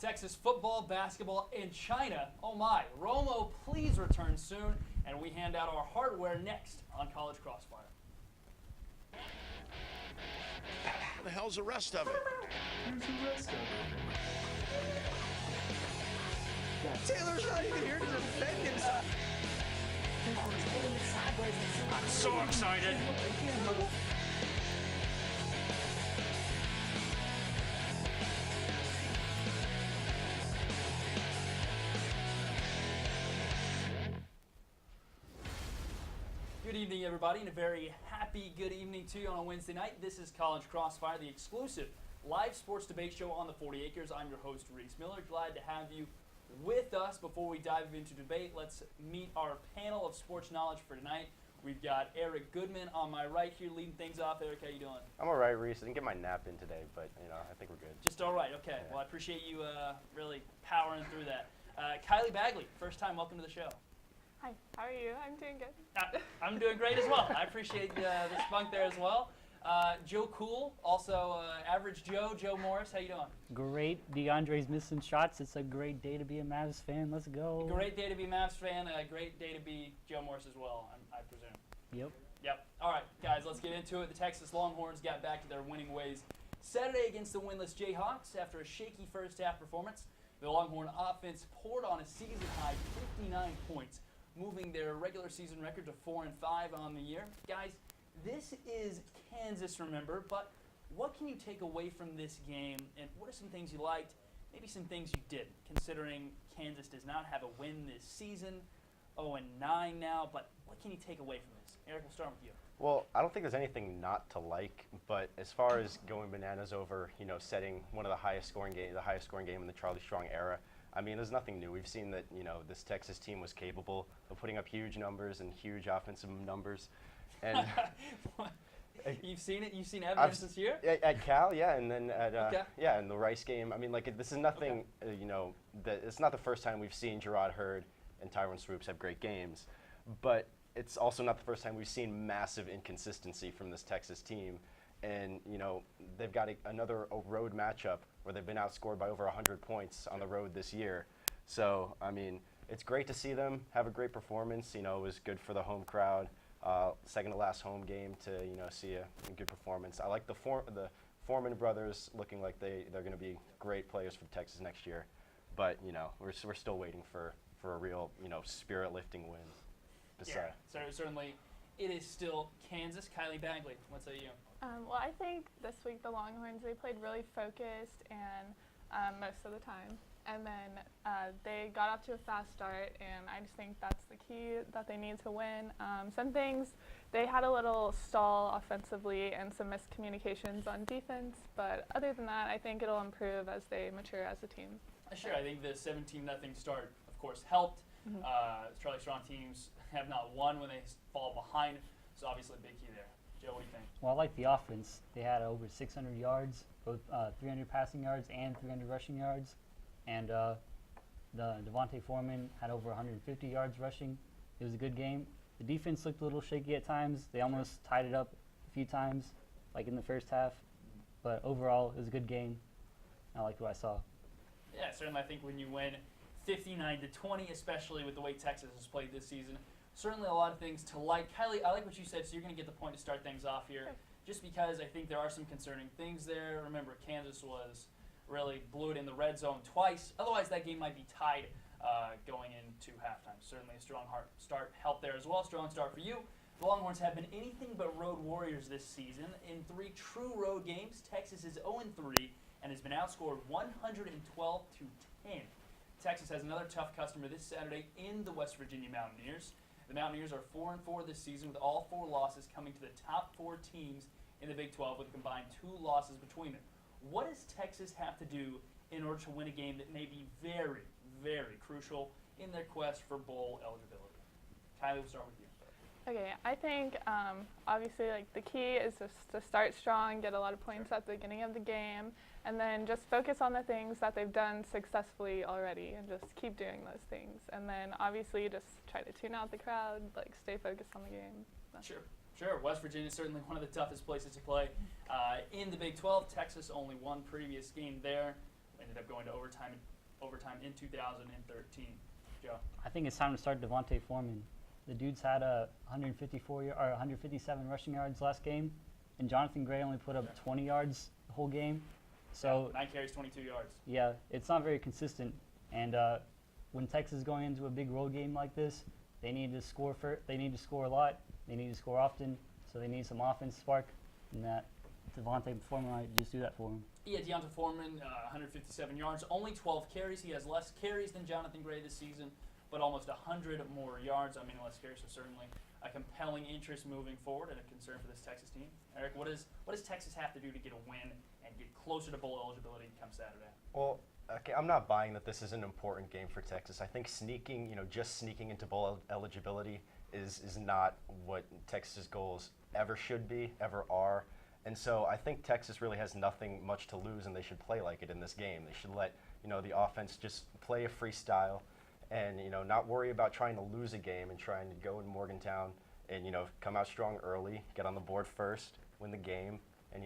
Texas football, basketball, and China. Oh my, Romo, please return soon. And we hand out our hardware next on College Crossfire. The hell's the rest of it? Here's the rest of it. Taylor's not even here to defend himself. I'm so excited. Good evening, everybody, and a very happy good evening to you on a Wednesday night. This is College Crossfire, the exclusive live sports debate show on the 40 Acres. I'm your host, Reese Miller. Glad to have you with us. Before we dive into debate, let's meet our panel of sports knowledge for tonight. We've got Eric Goodman on my right here leading things off. Eric, how you doing? I'm all right, Reese. I didn't get my nap in today, but I think we're good. Just all right. Okay. Yeah. Well, I appreciate you really powering through that. Kylie Badgley, first time. Welcome to the show. Hi, how are you? I'm doing good. I'm doing great as well. I appreciate the spunk there as well. Joe Cool, also Average Joe Morris. How you doing? Great. DeAndre's missing shots. It's a great day to be a Mavs fan. Let's go. Great day to be a Mavs fan. A great day to be Joe Morris as well, I presume. Yep. All right, guys, let's get into it. The Texas Longhorns got back to their winning ways Saturday against the winless Jayhawks. After a shaky first-half performance, the Longhorn offense poured on a season-high 59 points, moving their regular season record to 4-5 on the year. Guys, this is Kansas, remember, but what can you take away from this game, and what are some things you liked, maybe some things you didn't, considering Kansas does not have a win this season, 0-9 now, but what can you take away from this? Eric, we'll start with you. Well, I don't think there's anything not to like, but as far as going bananas over, setting one of the highest scoring game in the Charlie Strong era, I mean, there's nothing new. We've seen that, this Texas team was capable of putting up huge numbers and huge offensive numbers. And You've seen it? You've seen evidence this year? At Cal, yeah, and then at Okay. in the Rice game. I mean, this is nothing. That it's not the first time we've seen Gerard Hurd and Tyrone Swoops have great games, but it's also not the first time we've seen massive inconsistency from this Texas team. And they've got another road matchup where they've been outscored by over 100 points on the road this year. So I mean, it's great to see them have a great performance. It was good for the home crowd. Second to last home game to see a good performance. I like the Foreman brothers looking like they're going to be great players for Texas next year. But we're still waiting for a real spirit lifting win. Yeah, certainly it is still Kansas. Kylie Badgley, what say you? Well, I think this week the Longhorns, they played really focused and most of the time. And then they got off to a fast start, and I just think that's the key that they need to win. Some things, they had a little stall offensively and some miscommunications on defense, but other than that, I think it'll improve as they mature as a team. Sure, I think the 17-0 start, of course, helped. Charlie Strong teams have not won when they fall behind, so obviously a big key there. Joe, what do you think? Well, I like the offense. They had over 600 yards, both 300 passing yards and 300 rushing yards. And the Devontae Foreman had over 150 yards rushing. It was a good game. The defense looked a little shaky at times. They almost tied it up a few times, like in the first half. But overall, it was a good game. I liked what I saw. Yeah, certainly I think when you win 59-20, especially with the way Texas has played this season, certainly a lot of things to like. Kylie, I like what you said, so you're going to get the point to start things off here. Just because I think there are some concerning things there. Remember, Kansas really blew it in the red zone twice. Otherwise, that game might be tied going into halftime. Certainly a strong start helped there as well. Strong start for you. The Longhorns have been anything but road warriors this season. In 3 true road games, Texas is 0-3 and has been outscored 112-10. Texas has another tough customer this Saturday in the West Virginia Mountaineers. The Mountaineers are 4-4 this season, with all 4 losses coming to the top 4 teams in the Big 12, with a combined 2 losses between them. What does Texas have to do in order to win a game that may be very, very crucial in their quest for bowl eligibility? Kylie, we'll start with you. Okay, I think obviously the key is just to start strong, get a lot of points at the beginning of the game, and then just focus on the things that they've done successfully already and just keep doing those things. And then obviously just try to tune out the crowd, stay focused on the game. Sure. West Virginia is certainly one of the toughest places to play in the Big 12. Texas only one previous game there. Ended up going to overtime overtime in 2013. Joe? I think it's time to start Devontae Foreman. The dude's had 157 rushing yards last game, and Jonathan Gray only put up 20 yards the whole game. So 9 carries, 22 yards. yeah, it's not very consistent. And when Texas is going into a big road game like this, they need to score. They need to score a lot. They need to score often. So they need some offense spark, and that Devontae Foreman might just do that for them. Yeah, Deonta Foreman, 157 yards, only 12 carries. He has less carries than Jonathan Gray this season, but almost 100 more yards. I mean, less carries, so certainly a compelling interest moving forward and a concern for this Texas team. Eric, what does Texas have to do to get a win and get closer to bowl eligibility come Saturday? Well, okay, I'm not buying that this is an important game for Texas. I think just sneaking into bowl eligibility is not what Texas's goals ever should be, ever are. And so I think Texas really has nothing much to lose, and they should play like it in this game. They should let the offense just play a freestyle, and not worry about trying to lose a game and trying to go in Morgantown and come out strong early, get on the board first, win the game, and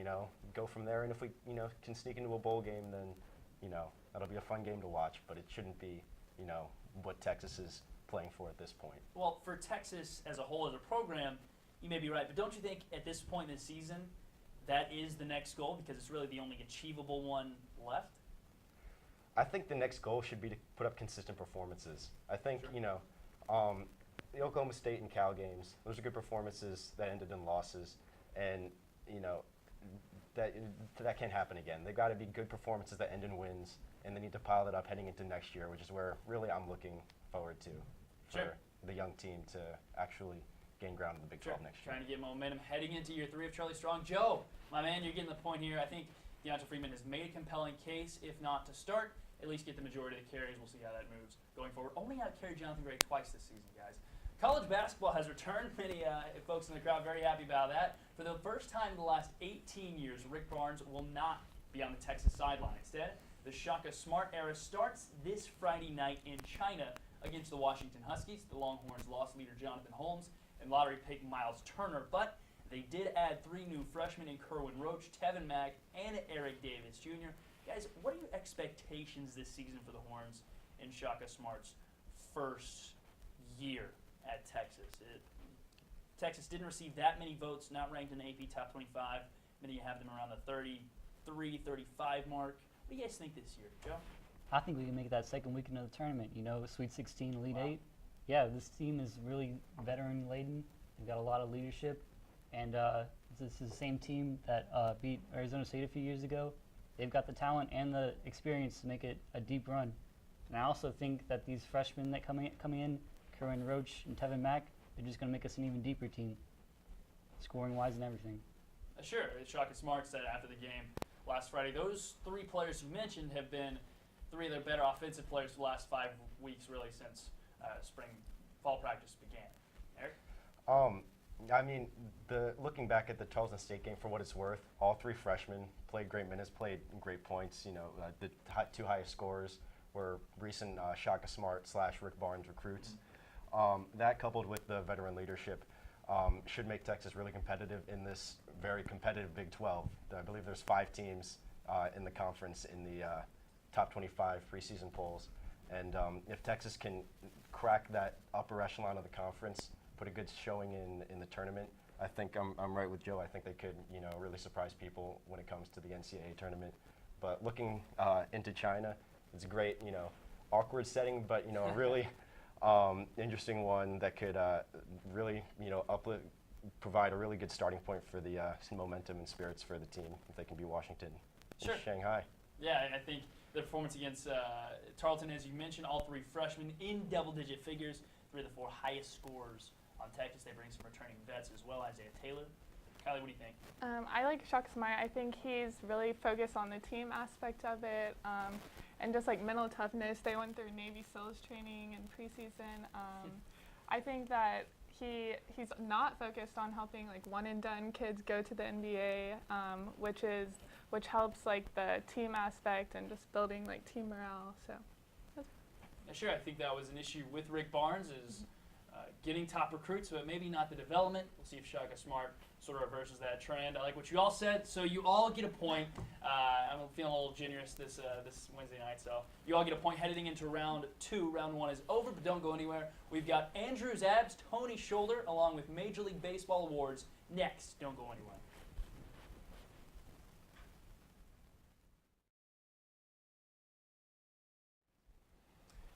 go from there. And if we can sneak into a bowl game, then that'll be a fun game to watch. But it shouldn't be what Texas is playing for at this point. Well, for Texas as a whole, as a program, you may be right, but don't you think at this point in the season that is the next goal, because it's really the only achievable one left? I think the next goal should be to put up consistent performances. I think, Sure. The Oklahoma State and Cal games, those are good performances that ended in losses. And, that can't happen again. They've got to be good performances that end in wins, and they need to pile it up heading into next year, which is where really I'm looking forward to Sure. for the young team to actually gain ground in the Big 12 next year. Trying to get momentum heading into year 3 of Charlie Strong. Joe, my man, you're getting the point here. I think Deonta Freeman has made a compelling case, if not to start, at least get the majority of the carries. We'll see how that moves going forward. Only out-carried Jonathan Gray twice this season, guys. College basketball has returned. Many folks in the crowd very happy about that. For the first time in the last 18 years, Rick Barnes will not be on the Texas sideline. Instead, the Shaka Smart era starts this Friday night in China against the Washington Huskies. The Longhorns lost leader Jonathan Holmes and lottery pick Miles Turner, but they did add 3 new freshmen in Kerwin Roach, Tevin Mack, and Eric Davis Jr. Guys, what are your expectations this season for the Horns in Shaka Smart's first year at Texas? Texas didn't receive that many votes, not ranked in the AP Top 25. Many have them around the 33, 35 mark. What do you guys think this year, Joe? I think we can make that second weekend of the tournament. Sweet 16, Elite Wow. 8. Yeah, this team is really veteran-laden. They've got a lot of leadership. And this is the same team that beat Arizona State a few years ago. They've got the talent and the experience to make it a deep run. And I also think that these freshmen that coming in, Kerwin Roach and Tevin Mack, they're just going to make us an even deeper team, scoring-wise and everything. Sure. Shaka Smart said after the game last Friday, those 3 players you mentioned have been 3 of their better offensive players for the last 5 weeks, really, since fall practice began. Eric? I mean, looking back at the Charleston State game, for what it's worth, all 3 freshmen played great minutes, played great points. The 2 highest scorers were recent Shaka Smart / Rick Barnes recruits. That coupled with the veteran leadership should make Texas really competitive in this very competitive Big 12. I believe there's 5 teams in the conference in the top 25 preseason polls. And if Texas can crack that upper echelon of the conference, put a good showing in the tournament, I think I'm right with Joe. I think they could really surprise people when it comes to the NCAA tournament. But looking into China, it's a great awkward setting, but a really interesting one that could really provide a really good starting point for the momentum and spirits for the team if they can beat Washington Sure. in Shanghai. Yeah, and I think the performance against Tarleton, as you mentioned, all 3 freshmen in double-digit figures, 3 of the 4 highest scorers on Texas. They bring some returning vets as well, Isaiah Taylor. Kylie, what do you think? I like Shaka Smart. I think he's really focused on the team aspect of it and just like mental toughness. They went through Navy SEALs training in preseason. I think that he's not focused on helping like one-and-done kids go to the NBA, which helps like the team aspect and just building like team morale. So. Yeah, sure, I think that was an issue with Rick Barnes is getting top recruits, but maybe not the development. We'll see if Shaka Smart sort of reverses that trend. I like what you all said, so you all get a point. I'm feeling a little generous this Wednesday night, so you all get a point heading into round 2. Round 1 is over, but don't go anywhere. We've got Andrew's Abs, Tony's Shoulder, along with Major League Baseball awards next. Don't go anywhere.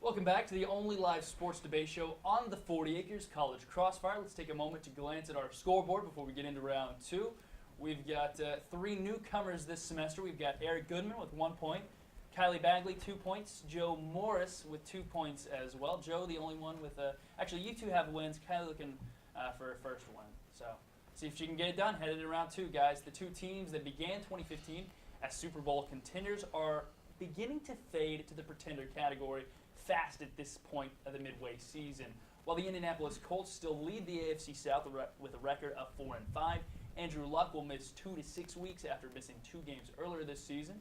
Welcome back to the only live sports debate show on the 40 Acres, College Crossfire. Let's take a moment to glance at our scoreboard before we get into round 2. We've got 3 newcomers this semester. We've got Eric Goodman with 1 point, Kylie Badgley 2 points, Joe Morris with 2 points as well. Joe, the only one with actually you two have wins. Kylie looking for her first win. So see if she can get it done. Headed to round 2, guys. The 2 teams that began 2015 as Super Bowl contenders are beginning to fade to the pretender category fast at this point of the midway season. While the Indianapolis Colts still lead the AFC South with a record of 4-5, Andrew Luck will miss 2 to 6 weeks after missing 2 games earlier this season.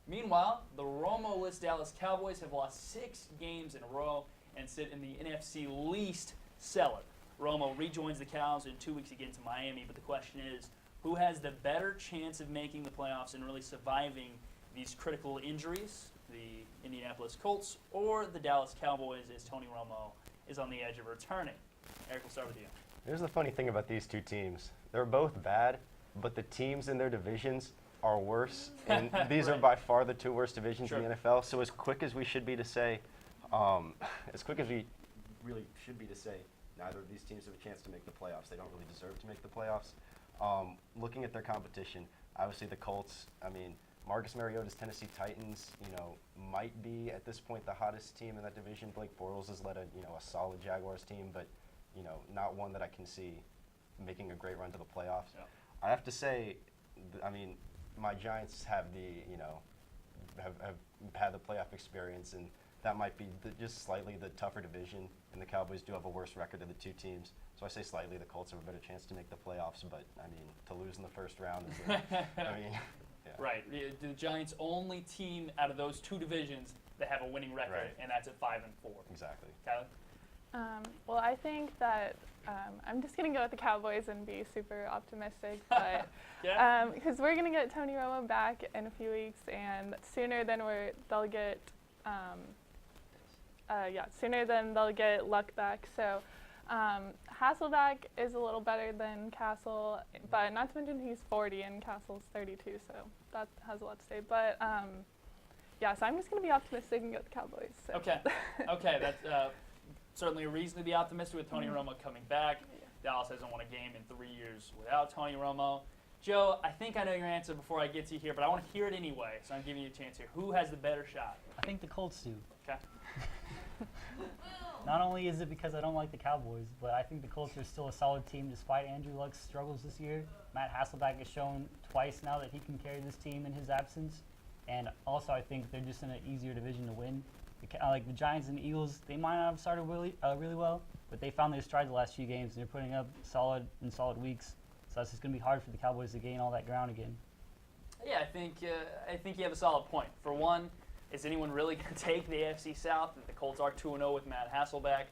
Meanwhile, the Romo-less Dallas Cowboys have lost 6 games in a row and sit in the NFC least cellar. Romo rejoins the Cows in 2 weeks again to Miami, but the question is, who has the better chance of making the playoffs and really surviving these critical injuries? The Indianapolis Colts or the Dallas Cowboys, as Tony Romo is on the edge of returning. Eric, we'll start with you. Here's the funny thing about these 2 teams. They're both bad, but the teams in their divisions are worse, and these are by far the 2 worst divisions in the NFL. So as quick as we should be to say, as quick as we really should be to say, neither of these teams have a chance to make the playoffs. They don't really deserve to make the playoffs. Looking at their competition, obviously the Colts, I mean, Marcus Mariota's Tennessee Titans, might be at this point the hottest team in that division. Blake Bortles has led a solid Jaguars team, but not one that I can see making a great run to the playoffs. Yeah. I have to say, my Giants have have had the playoff experience, and that might be just slightly the tougher division. And the Cowboys do have a worse record of the 2 teams, so I say slightly the Colts have a better chance to make the playoffs. But I mean, to lose in the first round is, Yeah. Right. The Giants' only team out of those 2 divisions that have a winning record, and that's at 5-4. Exactly. Kylie? Well, I think that I'm just going to go with the Cowboys and be super optimistic, but because we're going to get Tony Romo back in a few weeks, and sooner than they'll get Luck back. So Hasselbeck is a little better than Castle, but not to mention he's 40 and Castle's 32, so that has a lot to say. But so I'm just going to be optimistic and go with the Cowboys. So. Okay, that's certainly a reason to be optimistic with Tony Romo coming back. Dallas hasn't won a game in 3 years without Tony Romo. Joe, I think I know your answer before I get to you here, but I want to hear it anyway, so I'm giving you a chance here. Who has the better shot? I think the Colts do. Okay. Not only is it because I don't like the Cowboys, but I think the Colts are still a solid team despite Andrew Luck's struggles this year. Matt Hasselbeck has shown twice now that he can carry this team in his absence. And also I think they're just in an easier division to win. Like the Giants and the Eagles, they might not have started really well, but they found their stride the last few games, and they're putting up solid weeks. So that's just going to be hard for the Cowboys to gain all that ground again. Yeah, I think you have a solid point. For one, is anyone really going to take the AFC South? The Colts are 2-0 with Matt Hasselbeck.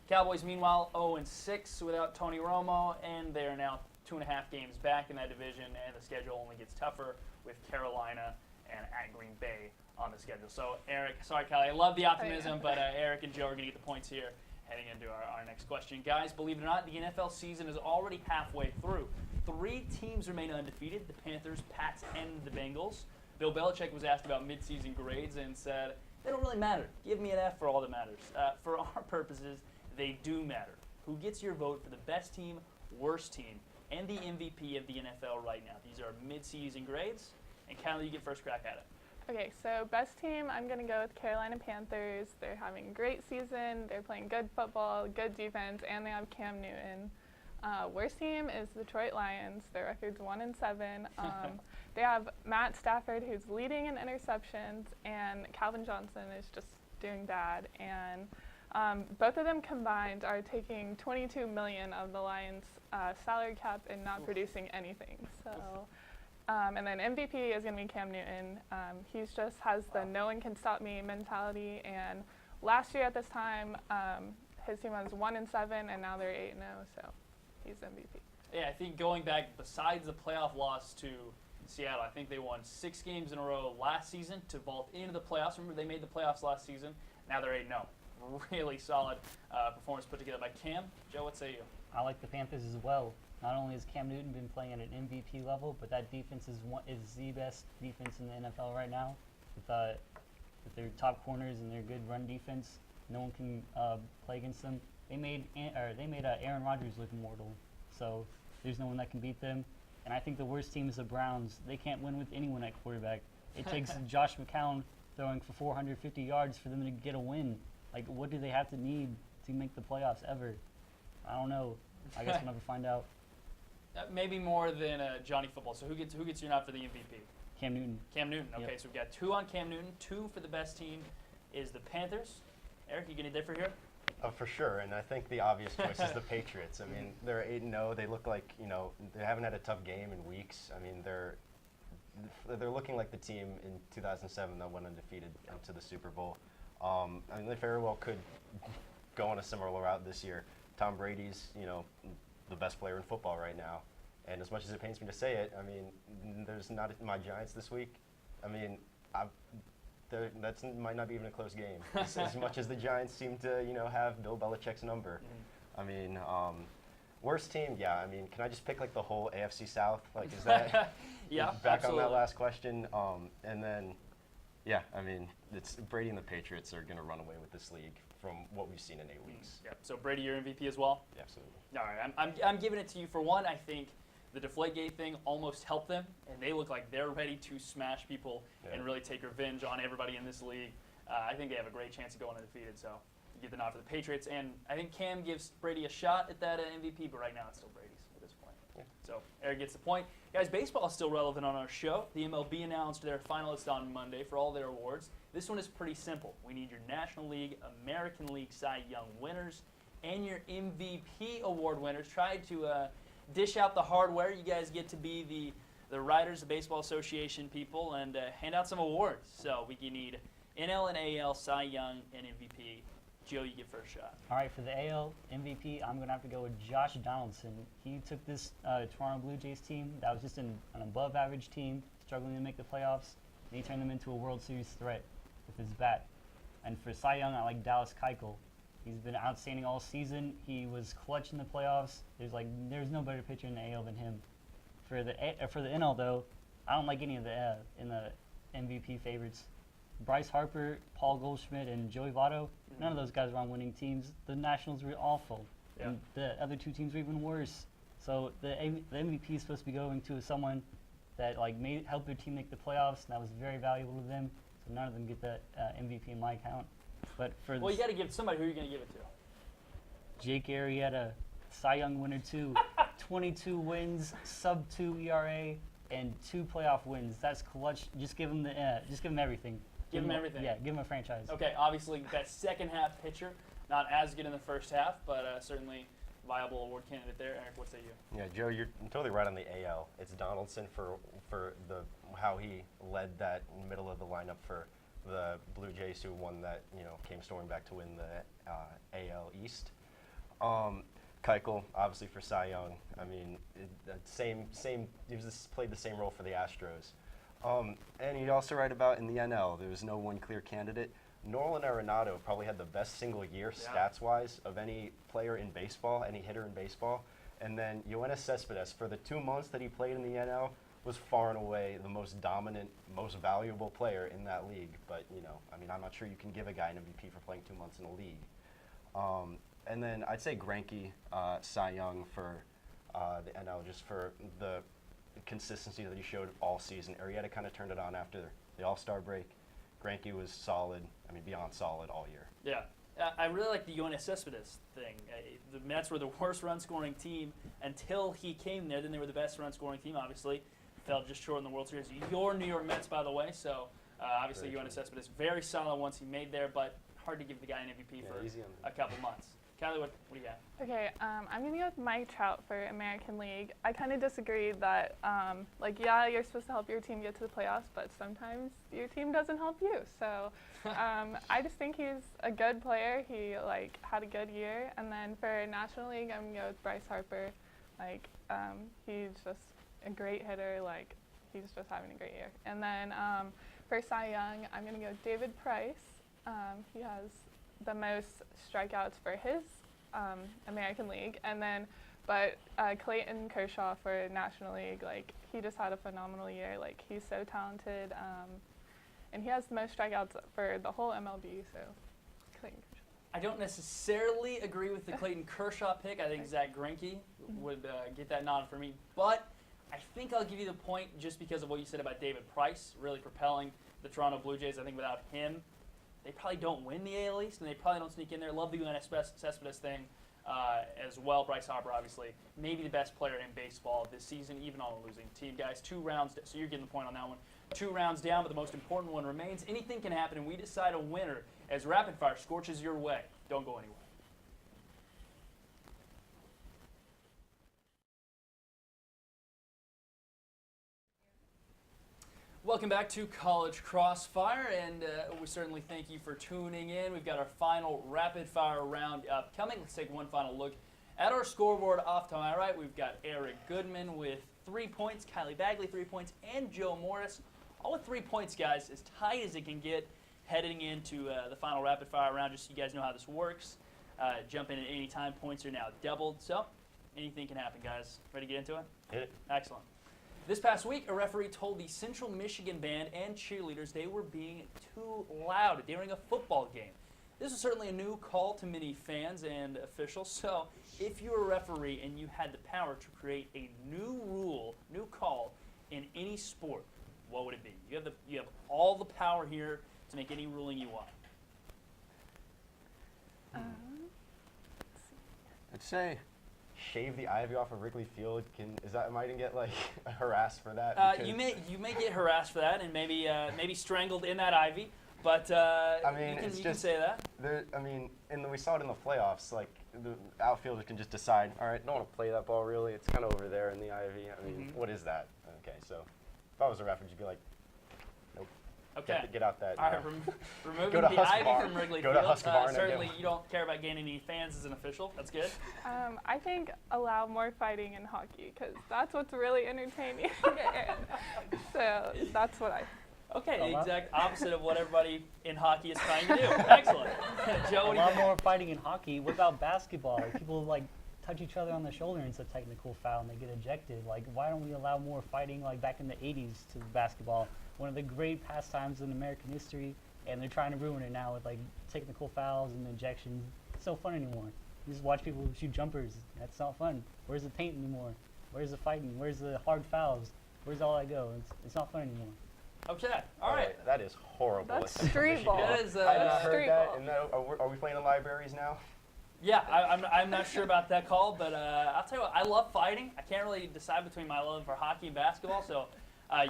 Cowboys, meanwhile, 0-6 without Tony Romo, and they are now 2.5 games back in that division, and the schedule only gets tougher with Carolina and at Green Bay on the schedule. So, Eric, sorry, Kylie, I love the optimism, but Eric and Joe are going to get the points here heading into our next question. Guys, believe it or not, the NFL season is already halfway through. 3 teams remain undefeated, the Panthers, Pats, and the Bengals. Bill Belichick was asked about midseason grades and said, they don't really matter. Give me an F for all that matters. For our purposes, they do matter. Who gets your vote for the best team, worst team, and the MVP of the NFL right now? These are midseason grades. And Kylie, you get first crack at it. Okay, so best team, I'm going to go with Carolina Panthers. They're having a great season. They're playing good football, good defense, and they have Cam Newton. Worst team is Detroit Lions. Their record's 1-7. They have Matt Stafford, who's leading in interceptions, and Calvin Johnson is just doing bad. And both of them combined are taking $22 million of the Lions' salary cap and not producing anything. So, and then MVP is going to be Cam Newton. He just has the no one can stop me mentality. And last year at this time, his team was 1-7, and now they're 8-0. So he's MVP. Yeah, I think going back, besides the playoff loss to Seattle, I think they won 6 games in a row last season to vault into the playoffs. Remember, they made the playoffs last season. Now they're 8-0. Really solid performance put together by Cam. Joe, what say you? I like the Panthers as well. Not only has Cam Newton been playing at an MVP level, but that defense is the best defense in the NFL right now. With their top corners and their good run defense, no one can play against them. They made Aaron Rodgers look immortal, so there's no one that can beat them. And I think the worst team is the Browns. They can't win with anyone at quarterback. It takes Josh McCown throwing for 450 yards for them to get a win. Like, what do they have to need to make the playoffs ever? I don't know. I guess we'll never find out. Maybe more than Johnny Football. So who gets your nod for the MVP? Cam Newton. Cam Newton. Okay, Yep. so we've got 2 on Cam Newton. 2 for the best team is the Panthers. Eric, you gonna differ here? For sure, and I think the obvious choice is the Patriots. I mean, they're 8-0. They look like, you know, they haven't had a tough game in weeks. I mean, they're looking like the team in 2007 that went undefeated into the Super Bowl. I mean, they very well could go on a similar route this year. Tom Brady's, you know, the best player in football right now. And as much as it pains me to say it, I mean, there's not my Giants this week. I mean, that might not be even a close game. As much as the Giants seem to, you know, have Bill Belichick's number. I mean, worst team, yeah. I mean, can I just pick like the whole AFC South? Like, is that Yeah, back absolutely. on that last question? And then, yeah, I mean, it's Brady and the Patriots are going to run away with this league from what we've seen in 8 weeks. Yep. So Brady, your MVP as well. Yeah, absolutely. All right, I'm giving it to you. For one, I think the Deflategate thing almost helped them, and they look like they're ready to smash people and really take revenge on everybody in this league. I think they have a great chance of going undefeated, so you get the nod for the Patriots. And I think Cam gives Brady a shot at that MVP, but right now it's still Brady's at this point. Yeah. So Eric gets the point. Guys, baseball is still relevant on our show. The MLB announced their finalists on Monday for all their awards. This one is pretty simple. We need your National League, American League Cy Young winners, and your MVP award winners. Try to dish out the hardware. You guys get to be the writers, the Baseball Association people, and hand out some awards. So we need NL and AL, Cy Young, and MVP. Joe, you get first shot. All right, for the AL MVP, I'm going to have to go with Josh Donaldson. He took this Toronto Blue Jays team that was just an above-average team, struggling to make the playoffs, and he turned them into a World Series threat with his bat. And for Cy Young, I like Dallas Keuchel. He's been outstanding all season. He was clutch in the playoffs. There's no better pitcher in the AL than him. For the NL though, I don't like any of the in the MVP favorites. Bryce Harper, Paul Goldschmidt, and Joey Votto. None of those guys were on winning teams. The Nationals were awful, and the other 2 teams were even worse. So the MVP is supposed to be going to someone that helped their team make the playoffs, and that was very valuable to them. So none of them get the MVP in my count. But for Well, you got to give somebody. Who are you going to give it to? Jake Arrieta, Cy Young winner too, 22 wins, sub-2 ERA, and 2 playoff wins. That's clutch. Just give him everything. Give him everything. Yeah, give him a franchise. Okay, obviously that second half pitcher, not as good in the first half, but certainly viable award candidate there. Eric, what say you? Yeah, Joe, you're totally right on the AL. It's Donaldson for how he led that middle of the lineup for the Blue Jays, who won that, you know, came storming back to win the AL East. Keuchel, obviously for Cy Young. I mean, played the same role for the Astros. And you'd also write about in the NL, there was no one clear candidate. Nolan Arenado probably had the best single year stats-wise of any player in baseball, any hitter in baseball. And then Yoenis Cespedes, for the 2 months that he played in the NL, was far and away the most dominant, most valuable player in that league. But, you know, I mean, I'm not sure you can give a guy an MVP for playing 2 months in a league. And then I'd say Greinke, Cy Young for the NL, just for the consistency that he showed all season. Arrieta kind of turned it on after the All-Star break. Greinke was solid, I mean, beyond solid all year. Yeah. I really like the Yoenis Cespedes thing. The Mets were the worst run-scoring team until he came there. Then they were the best run-scoring team, obviously. Fell just short in the World Series. Your New York Mets, by the way. So, obviously, Yoenis Cespedes, very solid once he made there, but hard to give the guy an MVP for a couple months. Kylie, what do you got? Okay, I'm going to go with Mike Trout for American League. I kind of disagree that, you're supposed to help your team get to the playoffs, but sometimes your team doesn't help you. So I just think he's a good player. He, had a good year. And then for National League, I'm going to go with Bryce Harper. Like, he's just a great hitter. Like, he's just having a great year. And then for Cy Young, I'm going to go David Price. He has the most strikeouts for his American League. And then, but Clayton Kershaw for National League, like, he just had a phenomenal year. Like, he's so talented. And he has the most strikeouts for the whole MLB, so Clayton Kershaw. I don't necessarily agree with the Clayton Kershaw pick. I think Zach Greinke would get that nod for me. But I think I'll give you the point just because of what you said about David Price, really propelling the Toronto Blue Jays. I think without him, they probably don't win the AL East, and they probably don't sneak in there. Love the Yoenis Cespedes thing as well. Bryce Harper, obviously, maybe the best player in baseball this season, even on a losing team. Guys, 2 rounds, so you're getting the point on that one. 2 rounds down, but the most important one remains. Anything can happen, and we decide a winner as Rapid Fire scorches your way. Don't go anywhere. Welcome back to College Crossfire, and we certainly thank you for tuning in. We've got our final Rapid Fire round upcoming. Let's take one final look at our scoreboard off to my right. We've got Eric Goodman with 3 points, Kylie Badgley 3 points, and Joe Morris all with 3 points, guys, as tight as it can get heading into the final Rapid Fire round, just so you guys know how this works. Jump in at any time. Points are now doubled, so anything can happen, guys. Ready to get into it? Hit it. Excellent. This past week, a referee told the Central Michigan band and cheerleaders they were being too loud during a football game. This is certainly a new call to many fans and officials, so if you were a referee and you had the power to create a new rule, new call in any sport, what would it be? You have all the power here to make any ruling you want. I'd say shave the ivy off of Wrigley Field. Am I gonna get like harassed for that? You may get harassed for that and maybe strangled in that ivy. But you can say that. We saw it in the playoffs. Like the outfielders can just decide, all right, don't want to play that ball really. It's kind of over there in the ivy. I mean, what is that? Okay, so if I was a ref, would you be like, nope. Okay. Get out that. All right, removing the ivy from Wrigley Field. Certainly, you don't care about gaining any fans as an official. That's good. I think allow more fighting in hockey because that's what's really entertaining. So that's what I. Okay, the exact opposite of what everybody in hockey is trying to do. Excellent. Joe, what do you think? A lot more fighting in hockey. What about basketball? Like, people like touch each other on the shoulder and it's a technical foul and they get ejected. Like, why don't we allow more fighting like back in the 80s to basketball? One of the great pastimes in American history, and they're trying to ruin it now with like technical fouls and ejections. It's no fun anymore. You just watch people shoot jumpers. That's not fun. Where's the paint anymore? Where's the fighting? Where's the hard fouls? Where's all that go? It's not fun anymore. Okay, all right. That is horrible. That's street ball. That is, I not heard street that. ball. And are we playing in libraries now? Yeah, I'm not sure about that call, but I'll tell you what, I love fighting. I can't really decide between my love for hockey and basketball, so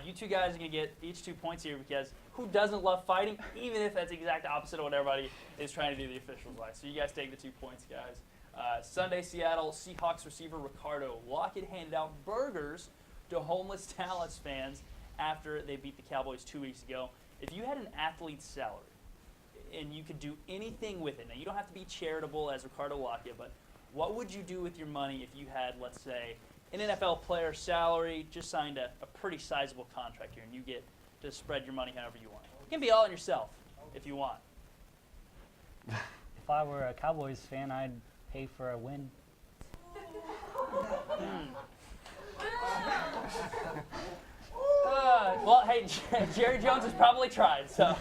you two guys are going to get each 2 points here because who doesn't love fighting, even if that's the exact opposite of what everybody is trying to do the officials like. So you guys take the 2 points, guys. Sunday, Seattle Seahawks receiver Ricardo Lockett handed out burgers to homeless Dallas fans after they beat the Cowboys 2 weeks ago. If you had an athlete's salary and you could do anything with it, now you don't have to be charitable as Ricardo Lockett, but what would you do with your money if you had, let's say, an NFL player's salary, just signed a pretty sizable contract here, and you get to spread your money however you want? You can be all on yourself if you want. If I were a Cowboys fan, I'd pay for a win. Well, hey, Jerry Jones has probably tried, so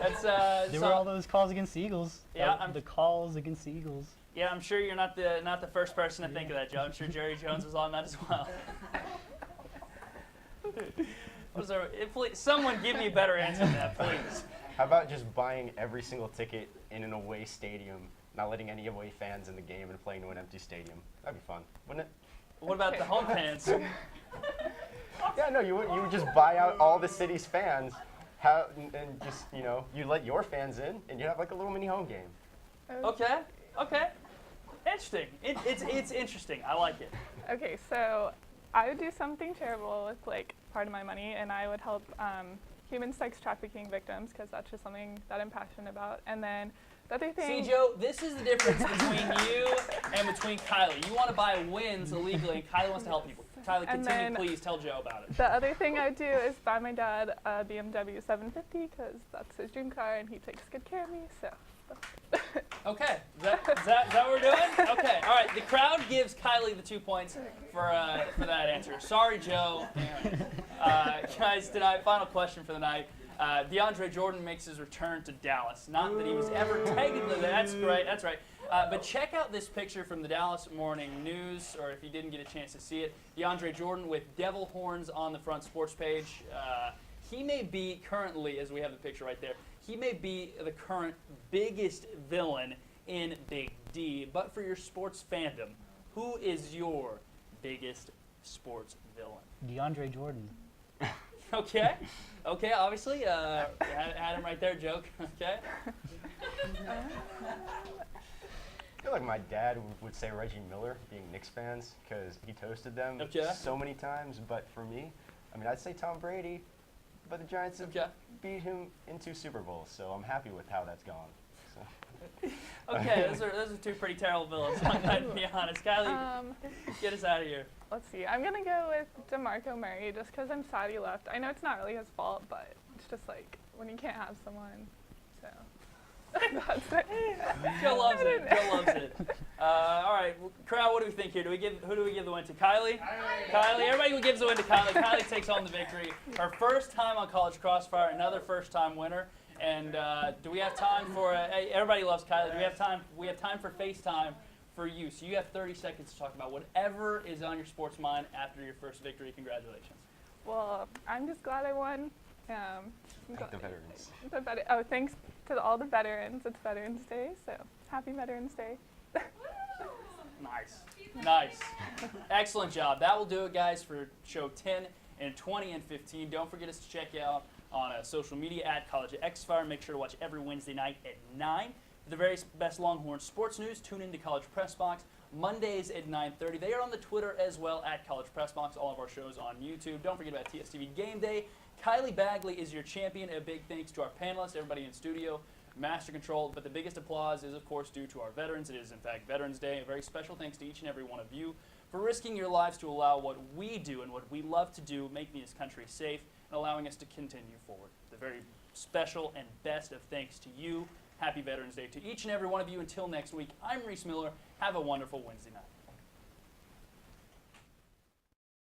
that's. There were all those calls against the Eagles. Yeah, the calls against the Eagles. Yeah, I'm sure you're not the first person to think of that, Joe. I'm sure Jerry Jones was on that as well. Someone give me a better answer than that, please. How about just buying every single ticket in an away stadium, not letting any away fans in the game and playing to an empty stadium? That'd be fun, wouldn't it? What about the home fans? Yeah, no, you would just buy out all the city's fans, and just you let your fans in, and you have like a little mini home game. Okay. Interesting. It's interesting. I like it. Okay, so I would do something charitable with like part of my money, and I would help human sex trafficking victims, because that's just something that I'm passionate about. And then the other thing. See, Joe, this is the difference between you and between Kylie. You want to buy wins illegally, and Kylie wants to help people. Kylie, And continue, then please. Tell Joe about it. The other thing I would do is buy my dad a BMW 750, because that's his dream car, and he takes good care of me. So. Okay, is that what we're doing? Okay, all right. The crowd gives Kylie the 2 points for that answer. Sorry, Joe. Guys, tonight, final question for the night. DeAndre Jordan makes his return to Dallas. Not that he was ever technically there. That's great. That's right. But check out this picture from the Dallas Morning News, or if you didn't get a chance to see it, DeAndre Jordan with devil horns on the front sports page. He may be currently, as we have the picture right there, he may be the current biggest villain in Big D. But for your sports fandom, who is your biggest sports villain? DeAndre Jordan. Okay. Okay, obviously, had him right there, joke. Okay. I feel like my dad would say Reggie Miller, being Knicks fans, because he toasted them so many times. But for me, I mean, I'd say Tom Brady, but the Giants have beat him in 2 Super Bowls, so I'm happy with how that's gone. So. Okay, those are 2 pretty terrible villains. I'm going to be honest. Kylie, get us out of here. Let's see. I'm going to go with DeMarco Murray just because I'm sad he left. I know it's not really his fault, but it's just like when you can't have someone. So that's it. Joe loves it. Joe loves it. All right, crowd, what do we think here? Who do we give the win to? Kylie? Kylie. Everybody gives the win to Kylie. Kylie takes home the victory. Her first time on College Crossfire, another first-time winner. And do we have time for? Everybody loves Kylie. Do we have time? We have time for FaceTime for you. So you have 30 seconds to talk about whatever is on your sports mind after your first victory. Congratulations. Well, I'm just glad I won. Thank the veterans. Thanks to all the veterans. It's Veterans Day, so happy Veterans Day. Nice. Nice. Excellent job. That will do it, guys, for show 10 and 20 and 15. Don't forget us to check you out on social media at College Crossfire. Make sure to watch every Wednesday night at 9. For the very best Longhorn sports news, tune in to College Press Box Mondays at 9:30. They are on the Twitter as well at College Press Box. All of our shows on YouTube. Don't forget about TSTV Game Day. Kylie Badgley is your champion. A big thanks to our panelists, everybody in studio, Master Control. But the biggest applause is, of course, due to our veterans. It is, in fact, Veterans Day. A very special thanks to each and every one of you for risking your lives to allow what we do and what we love to do, making this country safe and allowing us to continue forward. The very special and best of thanks to you. Happy Veterans Day to each and every one of you. Until next week, I'm Reese Miller. Have a wonderful Wednesday night.